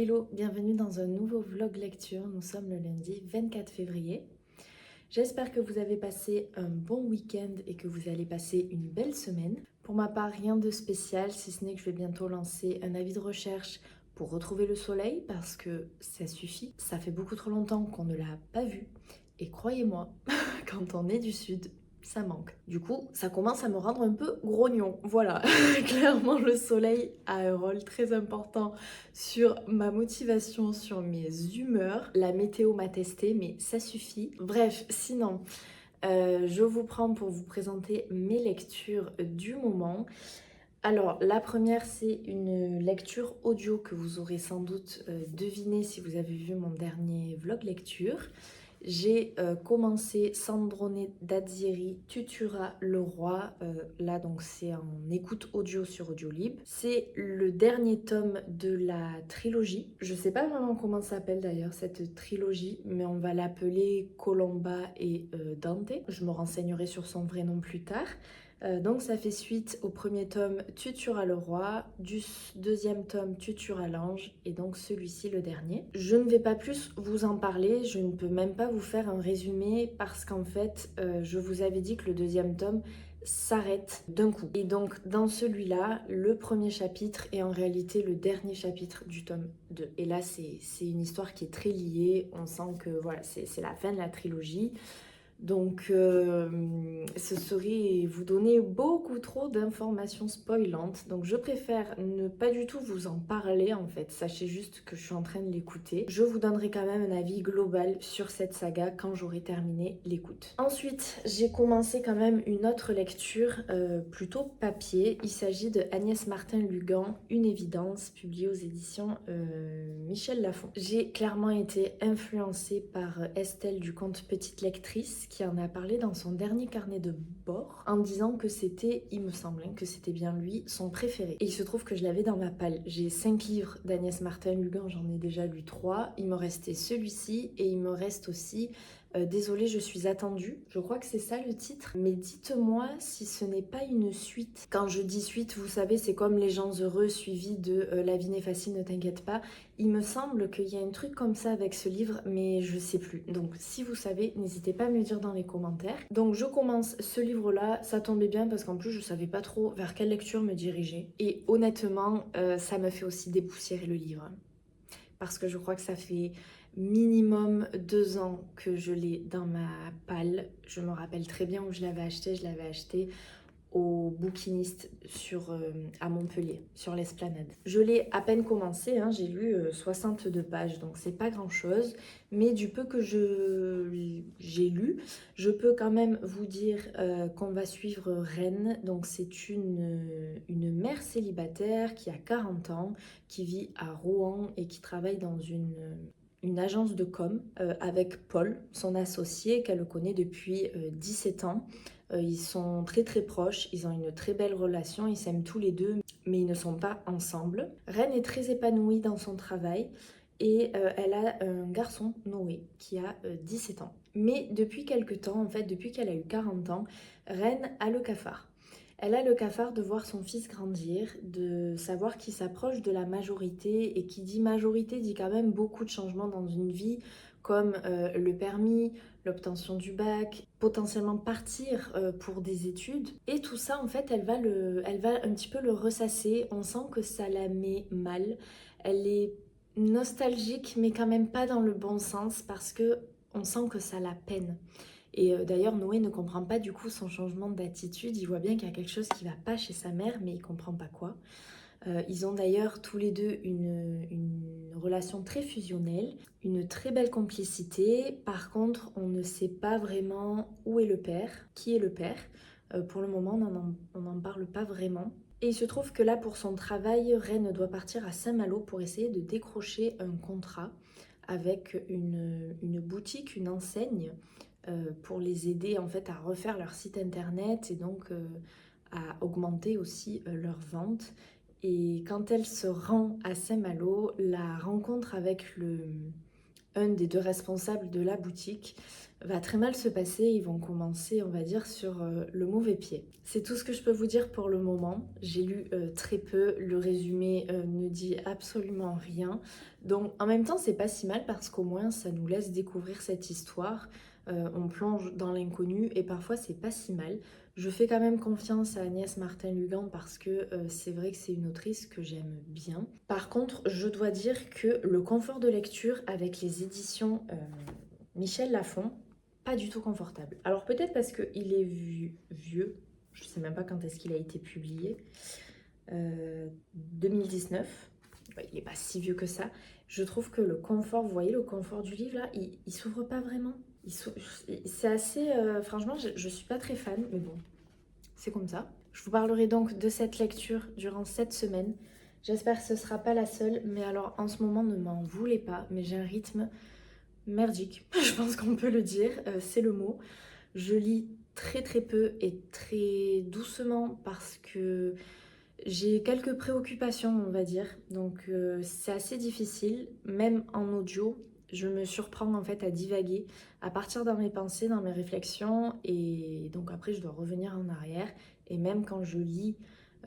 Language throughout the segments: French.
Hello, bienvenue dans un nouveau vlog lecture. Nous sommes le lundi 24 février. J'espère que vous avez passé un bon week-end et que vous allez passer une belle semaine. Pour ma part, rien de spécial, si ce n'est que je vais bientôt lancer un avis de recherche pour retrouver le soleil parce que ça suffit. Ça fait beaucoup trop longtemps qu'on ne l'a pas vu. Et croyez-moi, quand on est du sud, ça manque. Du coup, ça commence à me rendre un peu grognon. Voilà, clairement le soleil a un rôle très important sur ma motivation, sur mes humeurs. La météo m'a testé, mais ça suffit. Bref, sinon, je vous prends pour vous présenter mes lectures du moment. Alors, la première, c'est une lecture audio que vous aurez sans doute deviné si vous avez vu mon dernier vlog lecture. J'ai commencé Sandrone Dazieri, Tutura le roi. Là, donc, c'est en écoute audio sur Audiolib. C'est le dernier tome de la trilogie. Je sais pas vraiment comment s'appelle d'ailleurs cette trilogie, mais on va l'appeler Colomba et Dante. Je me renseignerai sur son vrai nom plus tard. Donc ça fait suite au premier tome Tutura le roi, du deuxième tome Tutura l'ange et donc celui-ci le dernier. Je ne vais pas plus vous en parler, je ne peux même pas vous faire un résumé parce qu'en fait je vous avais dit que le deuxième tome s'arrête d'un coup. Et donc dans celui-là, le premier chapitre est en réalité le dernier chapitre du tome 2. Et là c'est une histoire qui est très liée, on sent que voilà, c'est la fin de la trilogie. Donc, ce serait vous donner beaucoup trop d'informations spoilantes. Donc, je préfère ne pas du tout vous en parler en fait. Sachez juste que je suis en train de l'écouter. Je vous donnerai quand même un avis global sur cette saga quand j'aurai terminé l'écoute. Ensuite, j'ai commencé quand même une autre lecture plutôt papier. Il s'agit de Agnès Martin-Lugan, Une évidence, publiée aux éditions Michel Lafon. J'ai clairement été influencée par Estelle du compte Petite Lectrice qui en a parlé dans son dernier carnet de bord en disant que c'était, il me semble, que c'était bien lui, son préféré. Et il se trouve que je l'avais dans ma palle. J'ai 5 livres d'Agnès Martin-Lugan, j'en ai déjà lu 3. Il me restait celui-ci et il me reste aussi Désolée, je suis attendue. Je crois que c'est ça le titre. Mais dites-moi si ce n'est pas une suite. Quand je dis suite, vous savez, c'est comme Les gens heureux suivi de La vie n'est facile, ne t'inquiète pas. Il me semble qu'il y a un truc comme ça avec ce livre, mais je sais plus. Donc si vous savez, n'hésitez pas à me le dire dans les commentaires. Donc je commence ce livre-là, ça tombait bien parce qu'en plus je savais pas trop vers quelle lecture me diriger. Et honnêtement, ça me fait aussi dépoussiérer le livre. Parce que je crois que ça fait minimum 2 ans que je l'ai dans ma palle. Je me rappelle très bien où je l'avais acheté. Je l'avais acheté au bouquiniste à Montpellier, sur l'Esplanade. Je l'ai à peine commencé, hein, j'ai lu 62 pages, donc c'est pas grand chose, mais du peu que j'ai lu, je peux quand même vous dire qu'on va suivre Reine. Donc c'est une mère célibataire qui a 40 ans, qui vit à Rouen et qui travaille dans une agence de com avec Paul, son associé qu'elle connaît depuis 17 ans. Ils sont très très proches, ils ont une très belle relation, ils s'aiment tous les deux, mais ils ne sont pas ensemble. Ren est très épanouie dans son travail et elle a un garçon, Noé, qui a 17 ans. Mais depuis quelque temps, en fait, depuis qu'elle a eu 40 ans, Ren a le cafard. Elle a le cafard de voir son fils grandir, de savoir qu'il s'approche de la majorité, et qui dit majorité dit quand même beaucoup de changements dans une vie, comme le permis, l'obtention du bac, potentiellement partir pour des études. Et tout ça, en fait, elle va un petit peu le ressasser. On sent que ça la met mal. Elle est nostalgique, mais quand même pas dans le bon sens, parce que on sent que ça la peine. Et d'ailleurs, Noé ne comprend pas du coup son changement d'attitude. Il voit bien qu'il y a quelque chose qui va pas chez sa mère, mais il comprend pas quoi. Ils ont d'ailleurs tous les deux une relation très fusionnelle, une très belle complicité. Par contre, on ne sait pas vraiment où est le père, qui est le père. Pour le moment, on n'en parle pas vraiment. Et il se trouve que là, pour son travail, Ren doit partir à Saint-Malo pour essayer de décrocher un contrat avec une boutique, une enseigne, pour les aider en fait à refaire leur site internet et donc à augmenter aussi leurs ventes. Et quand elle se rend à Saint-Malo, la rencontre avec un des deux responsables de la boutique va très mal se passer. Ils vont commencer, on va dire, sur le mauvais pied. C'est tout ce que je peux vous dire pour le moment. J'ai lu très peu, le résumé ne dit absolument rien. Donc en même temps, c'est pas si mal parce qu'au moins ça nous laisse découvrir cette histoire. On plonge dans l'inconnu et parfois c'est pas si mal. Je fais quand même confiance à Agnès Martin-Lugan parce que c'est vrai que c'est une autrice que j'aime bien. Par contre, je dois dire que le confort de lecture avec les éditions Michel Lafon, pas du tout confortable. Alors peut-être parce qu'il est vieux, je sais même pas quand est-ce qu'il a été publié, 2019, ouais, il n'est pas si vieux que ça. Je trouve que le confort, vous voyez le confort du livre là, il s'ouvre pas vraiment. C'est assez, franchement, je suis pas très fan, mais bon, c'est comme ça. Je vous parlerai donc de cette lecture durant cette semaine. J'espère que ce ne sera pas la seule, mais alors en ce moment, ne m'en voulez pas, mais j'ai un rythme merdique, je pense qu'on peut le dire, c'est le mot. Je lis très très peu et très doucement parce que j'ai quelques préoccupations, on va dire, donc c'est assez difficile, même en audio. Je me surprends en fait à divaguer, à partir dans mes pensées, dans mes réflexions, et donc après je dois revenir en arrière. Et même quand je lis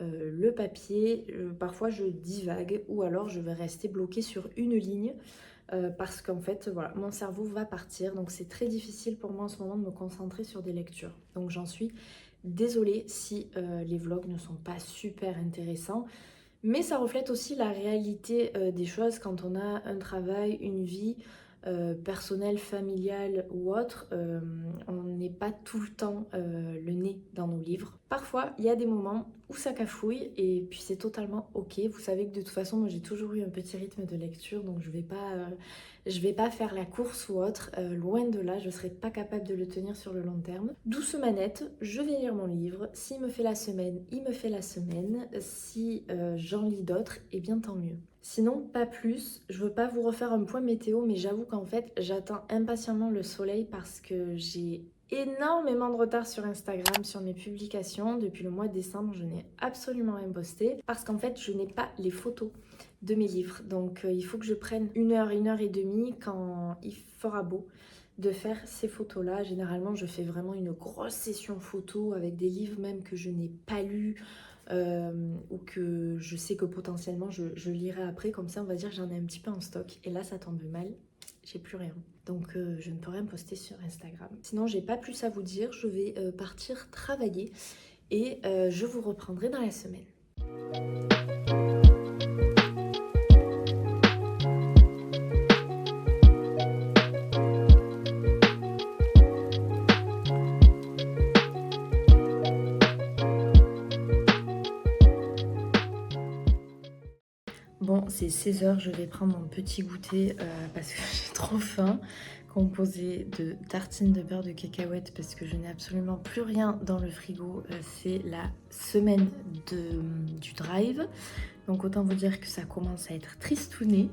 le papier, parfois je divague ou alors je vais rester bloquée sur une ligne parce qu'en fait voilà, mon cerveau va partir, donc c'est très difficile pour moi en ce moment de me concentrer sur des lectures. Donc j'en suis désolée si les vlogs ne sont pas super intéressants, mais ça reflète aussi la réalité des choses quand on a un travail, une vie personnelle, familiale ou autre. On n'est pas tout le temps le nez dans nos livres. Parfois, il y a des moments où ça cafouille et puis c'est totalement ok. Vous savez que de toute façon, moi j'ai toujours eu un petit rythme de lecture, donc je vais pas faire la course ou autre. Loin de là, je serais pas capable de le tenir sur le long terme. Douce manette, je vais lire mon livre. S'il me fait la semaine, il me fait la semaine. Si j'en lis d'autres, et bien tant mieux. Sinon, pas plus. Je veux pas vous refaire un point météo, mais j'avoue qu'en fait, j'attends impatiemment le soleil parce que j'ai énormément de retard sur Instagram, sur mes publications. Depuis le mois de décembre, je n'ai absolument rien posté parce qu'en fait, je n'ai pas les photos de mes livres. Donc, il faut que je prenne une heure et demie quand il fera beau de faire ces photos-là. Généralement, je fais vraiment une grosse session photo avec des livres même que je n'ai pas lus ou que je sais que potentiellement je lirai après. Comme ça, on va dire que j'en ai un petit peu en stock. Et là, ça tombe mal. J'ai plus rien. Donc, je ne peux rien poster sur Instagram. Sinon, j'ai pas plus à vous dire. Je vais partir travailler et je vous reprendrai dans la semaine. Bon, c'est 16h, je vais prendre mon petit goûter parce que j'ai trop faim, composé de tartines de beurre de cacahuète parce que je n'ai absolument plus rien dans le frigo. C'est la semaine du drive, donc autant vous dire que ça commence à être tristouné.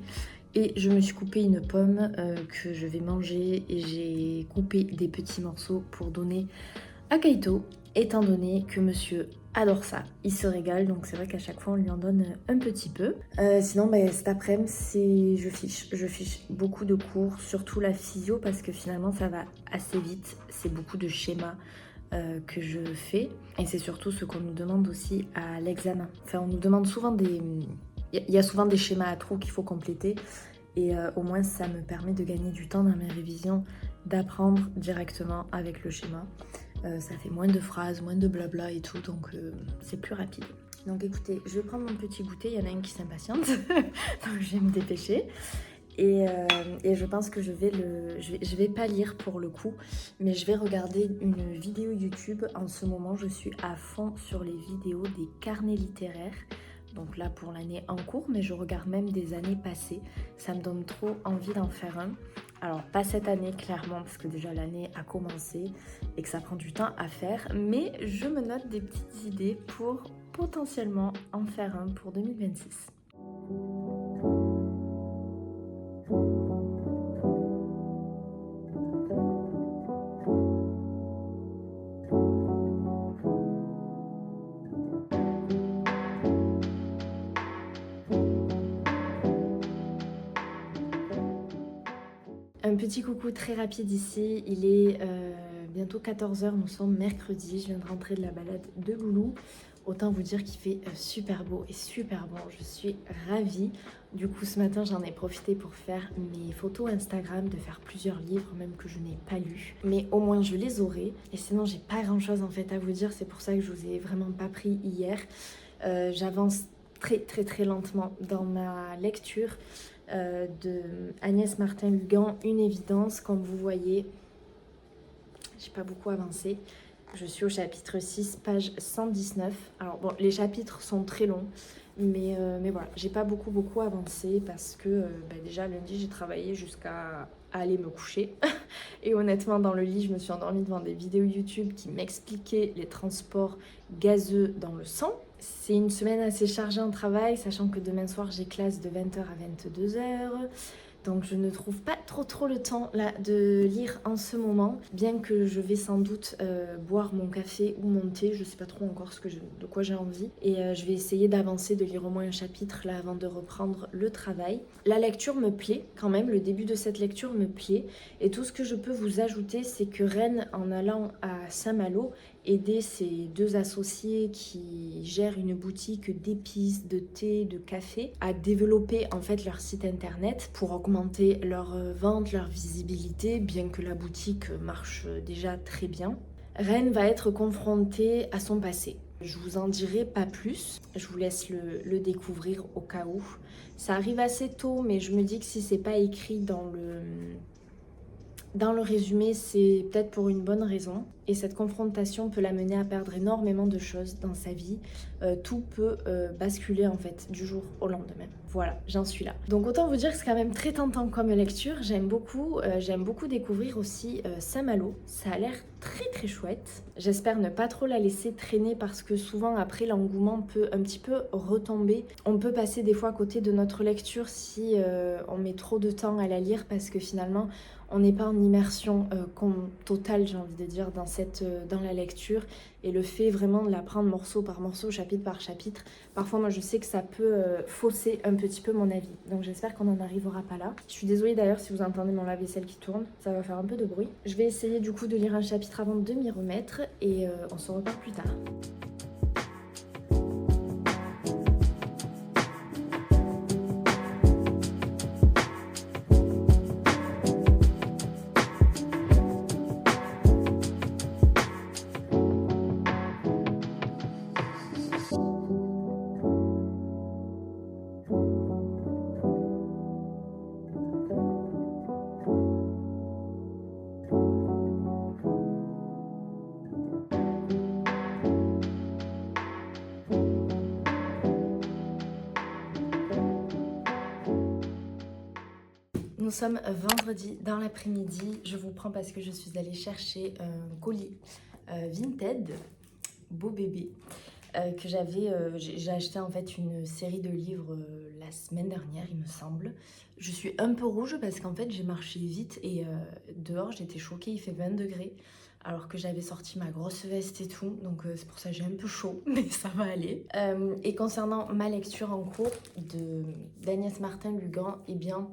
Et je me suis coupé une pomme que je vais manger et j'ai coupé des petits morceaux pour donner à Kaito, étant donné que monsieur adore ça, il se régale, donc c'est vrai qu'à chaque fois on lui en donne un petit peu. Sinon cet après-midi je fiche beaucoup de cours, surtout la physio parce que finalement ça va assez vite, c'est beaucoup de schémas que je fais et c'est surtout ce qu'on nous demande aussi à l'examen. Enfin on nous demande souvent il y a souvent des schémas à trous qu'il faut compléter et au moins ça me permet de gagner du temps dans mes révisions, d'apprendre directement avec le schéma. Ça fait moins de phrases, moins de blabla et tout, donc c'est plus rapide. Donc écoutez, je vais prendre mon petit goûter, il y en a un qui s'impatiente, donc je vais me dépêcher. Et je pense que je vais pas lire pour le coup, mais je vais regarder une vidéo YouTube. En ce moment, je suis à fond sur les vidéos des carnets littéraires. Donc là, pour l'année en cours, mais je regarde même des années passées. Ça me donne trop envie d'en faire un. Alors, pas cette année, clairement, parce que déjà l'année a commencé et que ça prend du temps à faire. Mais je me note des petites idées pour potentiellement en faire un pour 2026. Un petit coucou très rapide ici, il est bientôt 14h, nous sommes mercredi, je viens de rentrer de la balade de Loulou. Autant vous dire qu'il fait super beau et super bon, je suis ravie. Du coup ce matin j'en ai profité pour faire mes photos Instagram, de faire plusieurs livres même que je n'ai pas lus. Mais au moins je les aurai et sinon j'ai pas grand chose en fait à vous dire, c'est pour ça que je vous ai vraiment pas pris hier. J'avance très lentement dans ma lecture de Agnès Martin-Lugan, Une évidence. Comme vous voyez, j'ai pas beaucoup avancé. Je suis au chapitre 6, page 119. Alors bon, les chapitres sont très longs, mais voilà, j'ai pas beaucoup avancé parce que déjà lundi j'ai travaillé jusqu'à aller me coucher. Et honnêtement, dans le lit, je me suis endormie devant des vidéos YouTube qui m'expliquaient les transports gazeux dans le sang. C'est une semaine assez chargée en travail, sachant que demain soir j'ai classe de 20h à 22h. Donc je ne trouve pas trop le temps là de lire en ce moment, bien que je vais sans doute boire mon café ou mon thé, je sais pas trop encore de quoi j'ai envie. Et je vais essayer d'avancer, de lire au moins un chapitre là avant de reprendre le travail. La lecture me plaît quand même, le début de cette lecture me plaît. Et tout ce que je peux vous ajouter, c'est que Ren, en allant à Saint-Malo, aider ses deux associés qui gèrent une boutique d'épices, de thé, de café à développer en fait leur site internet pour augmenter leur vente, leur visibilité, bien que la boutique marche déjà très bien. Ren va être confrontée à son passé. Je vous en dirai pas plus, je vous laisse le découvrir au cas où. Ça arrive assez tôt, mais je me dis que si c'est pas écrit dans le résumé, c'est peut-être pour une bonne raison. Et cette confrontation peut l'amener à perdre énormément de choses dans sa vie. Tout peut basculer en fait du jour au lendemain. Voilà, j'en suis là. Donc autant vous dire que c'est quand même très tentant comme lecture. J'aime beaucoup découvrir aussi Saint-Malo. Ça a l'air très chouette. J'espère ne pas trop la laisser traîner parce que souvent après l'engouement peut un petit peu retomber. On peut passer des fois à côté de notre lecture si on met trop de temps à la lire parce que finalement on n'est pas en immersion totale, j'ai envie de dire, dans la lecture. Et le fait vraiment de la prendre morceau par morceau, chapitre par chapitre, parfois moi je sais que ça peut fausser un petit peu mon avis. Donc j'espère qu'on n'en arrivera pas là. Je suis désolée d'ailleurs si vous entendez mon lave-vaisselle qui tourne, ça va faire un peu de bruit. Je vais essayer du coup de lire un chapitre avant de m'y remettre et on se reparle plus tard. Nous sommes vendredi dans l'après-midi. Je vous prends parce que je suis allée chercher un colis Vinted, beau bébé, que j'ai acheté en fait une série de livres la semaine dernière, il me semble. Je suis un peu rouge parce qu'en fait j'ai marché vite et dehors j'étais choquée, il fait 20 degrés. Alors que j'avais sorti ma grosse veste et tout, donc c'est pour ça que j'ai un peu chaud, mais ça va aller. Et concernant ma lecture en cours d'Agnès Martin-Lugan, eh bien,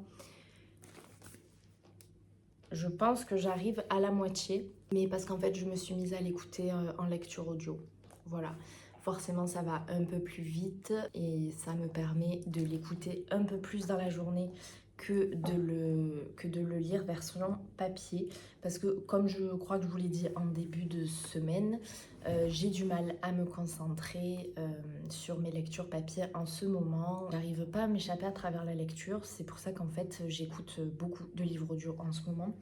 je pense que j'arrive à la moitié, mais parce qu'en fait je me suis mise à l'écouter en lecture audio. Voilà, forcément ça va un peu plus vite et ça me permet de l'écouter un peu plus dans la journée que de le lire version papier. Parce que comme je crois que je vous l'ai dit en début de semaine, j'ai du mal à me concentrer sur mes lectures papier en ce moment. J'arrive pas à m'échapper à travers la lecture, c'est pour ça qu'en fait j'écoute beaucoup de livres audio en ce moment.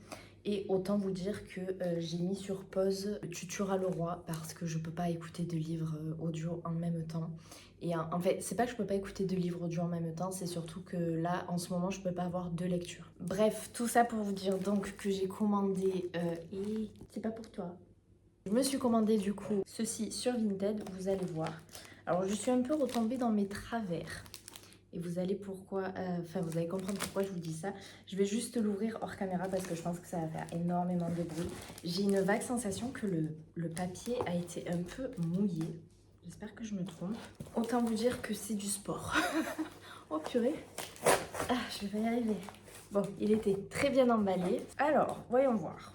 Et autant vous dire que j'ai mis sur pause Tu tueras le roi parce que je peux pas écouter de livres audio en même temps. Et en fait, c'est pas que je peux pas écouter de livres audio en même temps, c'est surtout que là, en ce moment, je peux pas avoir deux lectures. Bref, tout ça pour vous dire donc que j'ai commandé... et c'est pas pour toi. Je me suis commandé du coup ceci sur Vinted, vous allez voir. Alors, je suis un peu retombée dans mes travers. Et vous allez vous allez comprendre pourquoi je vous dis ça. Je vais juste l'ouvrir hors caméra parce que je pense que ça va faire énormément de bruit. J'ai une vague sensation que le papier a été un peu mouillé. J'espère que je me trompe. Autant vous dire que c'est du sport. Oh purée. Ah, je vais pas y arriver. Bon, il était très bien emballé. Alors, voyons voir.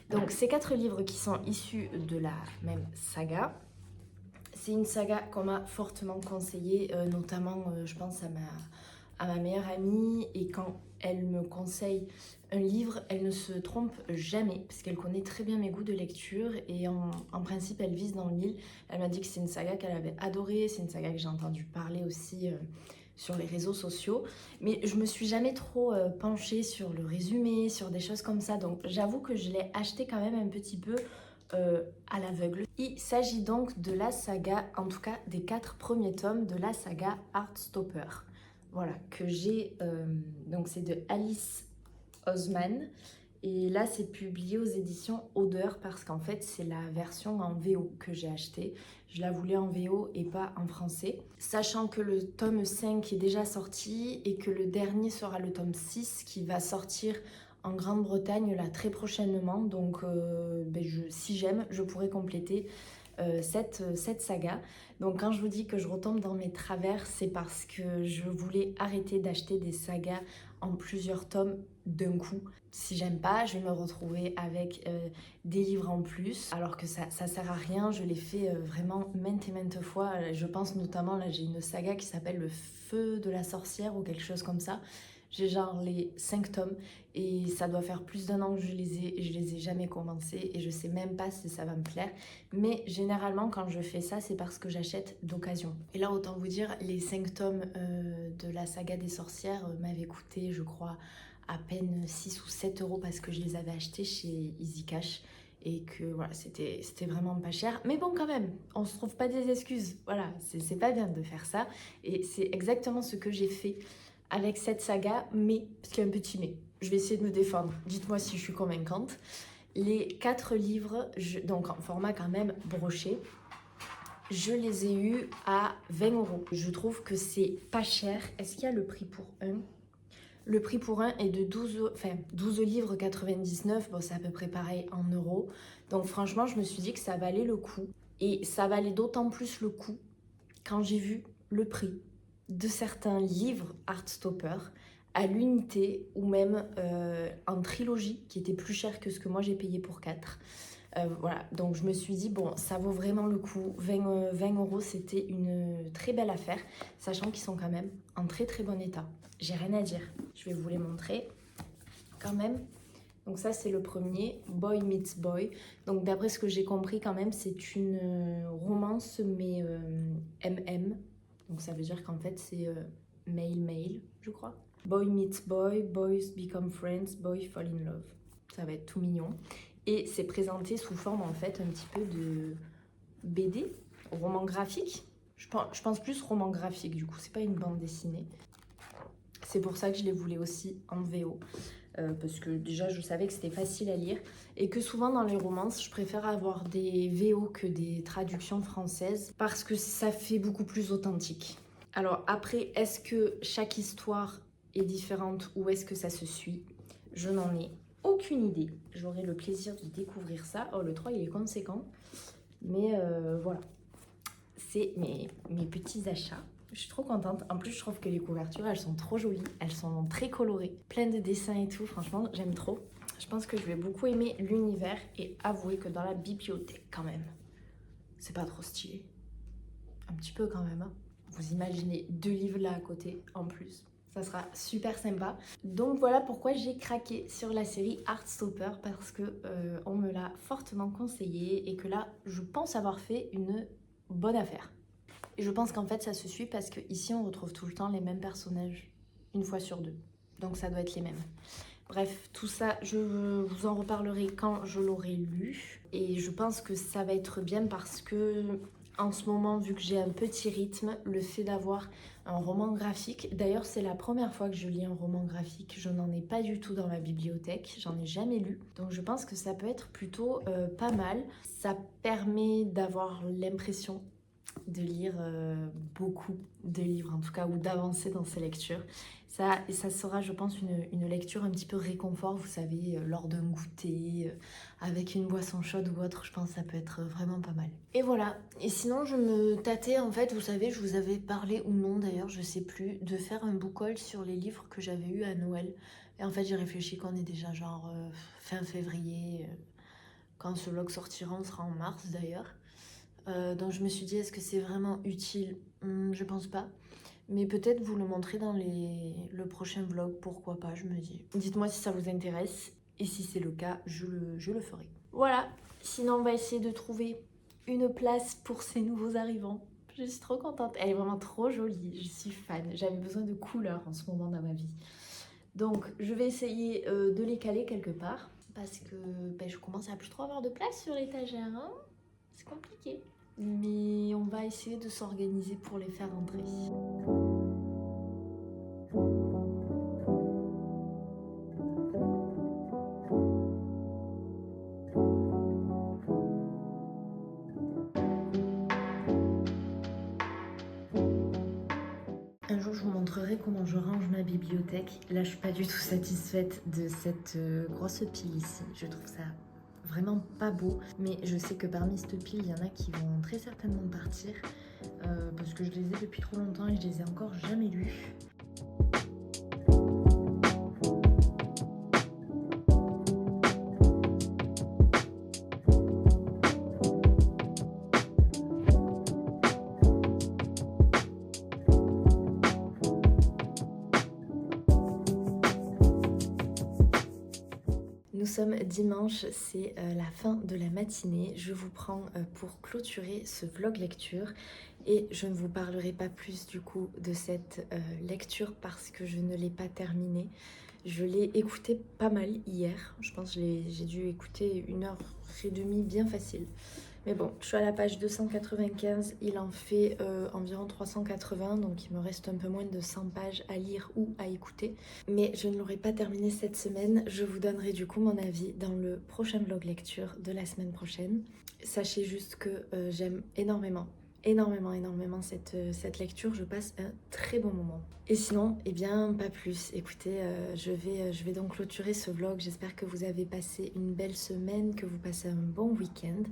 Donc, ces 4 livres qui sont issus de la même saga. C'est une saga qu'on m'a fortement conseillée, notamment, je pense, à ma meilleure amie. Et quand elle me conseille un livre, elle ne se trompe jamais, parce qu'elle connaît très bien mes goûts de lecture. Et en principe, elle vise dans le mille. Elle m'a dit que c'est une saga qu'elle avait adorée, c'est une saga que j'ai entendu parler aussi sur les réseaux sociaux. Mais je me suis jamais trop penchée sur le résumé, sur des choses comme ça. Donc j'avoue que je l'ai acheté quand même un petit peu à l'aveugle. Il s'agit donc de la saga, en tout cas des 4 premiers tomes de la saga Heartstopper. Voilà, que j'ai, donc c'est de Alice Oseman. Et là, c'est publié aux éditions Odeur parce qu'en fait, c'est la version en VO que j'ai achetée. Je la voulais en VO et pas en français. Sachant que le tome 5 est déjà sorti et que le dernier sera le tome 6 qui va sortir en Grande-Bretagne là très prochainement. Donc, si j'aime, je pourrais compléter cette saga. Donc quand je vous dis que je retombe dans mes travers, c'est parce que je voulais arrêter d'acheter des sagas en plusieurs tomes d'un coup. Si j'aime pas, je vais me retrouver avec des livres en plus, alors que ça sert à rien. Je l'ai fait vraiment maintes et maintes fois. Je pense notamment, là j'ai une saga qui s'appelle Le Feu de la Sorcière ou quelque chose comme ça. J'ai genre les 5 tomes et ça doit faire plus d'1 an que je les ai et je les ai jamais commencés et je sais même pas si ça va me plaire. Mais généralement quand je fais ça, c'est parce que j'achète d'occasion. Et là autant vous dire, les 5 tomes de la saga des sorcières m'avaient coûté je crois à peine 6 ou 7 euros parce que je les avais achetés chez Easy Cash. Et que voilà, c'était vraiment pas cher. Mais bon, quand même, on se trouve pas des excuses. Voilà, c'est pas bien de faire ça. Et c'est exactement ce que j'ai fait avec cette saga, mais, parce qu'il y a un petit mais, je vais essayer de me défendre, dites-moi si je suis convaincante. Les 4 livres, donc en format quand même broché, je les ai eus à 20 euros. Je trouve que c'est pas cher. Est-ce qu'il y a le prix pour un? Le prix pour un est de 12 livres 99, bon c'est à peu près pareil en euros. Donc franchement, je me suis dit que ça valait le coup. Et ça valait d'autant plus le coup quand j'ai vu le prix de certains livres Heartstopper à l'unité ou même en trilogie qui était plus cher que ce que moi j'ai payé pour 4. Voilà, donc je me suis dit, bon, ça vaut vraiment le coup. 20 euros, c'était une très belle affaire, sachant qu'ils sont quand même en très très bon état. J'ai rien à dire. Je vais vous les montrer quand même. Donc ça, c'est le premier, Boy Meets Boy. Donc d'après ce que j'ai compris quand même, c'est une romance, mais MM. Donc ça veut dire qu'en fait, c'est male, je crois. Boy meets boy, boys become friends, boy fall in love. Ça va être tout mignon. Et c'est présenté sous forme en fait un petit peu de BD, roman graphique. Je pense plus roman graphique du coup, c'est pas une bande dessinée. C'est pour ça que je les voulais aussi en VO. Parce que déjà je savais que c'était facile à lire et que souvent dans les romances je préfère avoir des VO que des traductions françaises parce que ça fait beaucoup plus authentique. Alors après, est-ce que chaque histoire est différente ou est-ce que ça se suit? Je n'en ai aucune idée. J'aurai le plaisir de découvrir ça. Oh, le 3 il est conséquent. Mais voilà, c'est mes petits achats. Je suis trop contente. En plus, je trouve que les couvertures, elles sont trop jolies. Elles sont très colorées. Plein de dessins et tout. Franchement, j'aime trop. Je pense que je vais beaucoup aimer l'univers et avouer que dans la bibliothèque, quand même, c'est pas trop stylé. Un petit peu quand même, hein. Vous imaginez 2 livres là à côté en plus. Ça sera super sympa. Donc voilà pourquoi j'ai craqué sur la série Heartstopper parce que on me l'a fortement conseillé et que là, je pense avoir fait une bonne affaire. Et je pense qu'en fait, ça se suit parce qu'ici, on retrouve tout le temps les mêmes personnages, une fois sur 2. Donc ça doit être les mêmes. Bref, tout ça, je vous en reparlerai quand je l'aurai lu. Et je pense que ça va être bien parce que, en ce moment, vu que j'ai un petit rythme, le fait d'avoir un roman graphique... D'ailleurs, c'est la première fois que je lis un roman graphique. Je n'en ai pas du tout dans ma bibliothèque. J'en ai jamais lu. Donc je pense que ça peut être plutôt pas mal. Ça permet d'avoir l'impression de lire beaucoup de livres en tout cas, ou d'avancer dans ces lectures. Et ça sera, je pense, une lecture un petit peu réconfort, vous savez, lors d'un goûter, avec une boisson chaude ou autre, je pense que ça peut être vraiment pas mal. Et voilà, et sinon je me tâtais en fait, vous savez, je vous avais parlé ou non d'ailleurs, je sais plus, de faire un book haul sur les livres que j'avais eu à Noël. Et en fait j'ai réfléchi qu'on est déjà genre fin février, quand ce vlog sortira, on sera en mars d'ailleurs. Donc je me suis dit, est-ce que c'est vraiment utile? Je pense pas. Mais peut-être vous le montrer dans le prochain vlog, pourquoi pas, je me dis. Dites-moi si ça vous intéresse, et si c'est le cas, je le ferai. Voilà, sinon on va essayer de trouver une place pour ces nouveaux arrivants. Je suis trop contente, elle est vraiment trop jolie, je suis fan. J'avais besoin de couleurs en ce moment dans ma vie. Donc je vais essayer de les caler quelque part, parce que je commence à plus trop avoir de place sur l'étagère, hein. C'est compliqué. Mais on va essayer de s'organiser pour les faire entrer. Un jour, je vous montrerai comment je range ma bibliothèque. Là, je suis pas du tout satisfaite de cette grosse pile ici. Je trouve ça vraiment pas beau. Mais je sais que parmi cette pile, il y en a qui vont très certainement partir. Parce que je les ai depuis trop longtemps et je les ai encore jamais lus. Nous sommes dimanche, c'est la fin de la matinée. Je vous prends pour clôturer ce vlog lecture et je ne vous parlerai pas plus du coup de cette lecture parce que je ne l'ai pas terminée. Je l'ai écoutée pas mal hier, je pense que j'ai dû écouter 1h30 bien facile. Mais bon, je suis à la page 295, il en fait environ 380, donc il me reste un peu moins de 100 pages à lire ou à écouter. Mais je ne l'aurai pas terminé cette semaine, je vous donnerai du coup mon avis dans le prochain vlog lecture de la semaine prochaine. Sachez juste que j'aime énormément cette lecture, je passe un très bon moment. Et sinon, eh bien pas plus, écoutez, je vais donc clôturer ce vlog, j'espère que vous avez passé une belle semaine, que vous passez un bon week-end.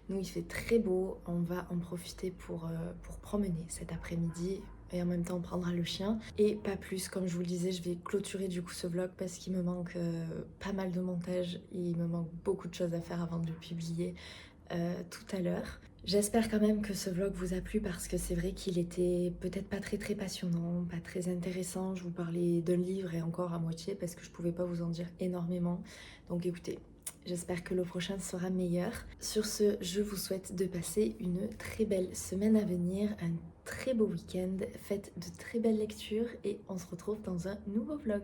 Nous il fait très beau, on va en profiter pour promener cet après-midi et en même temps on prendra le chien. Et pas plus, comme je vous le disais, je vais clôturer du coup ce vlog parce qu'il me manque pas mal de montage, il me manque beaucoup de choses à faire avant de le publier tout à l'heure. J'espère quand même que ce vlog vous a plu parce que c'est vrai qu'il était peut-être pas très passionnant, pas très intéressant. Je vous parlais d'un livre et encore à moitié parce que je pouvais pas vous en dire énormément. Donc écoutez, j'espère que le prochain sera meilleur. Sur ce, je vous souhaite de passer une très belle semaine à venir, un très beau week-end. Faites de très belles lectures et on se retrouve dans un nouveau vlog.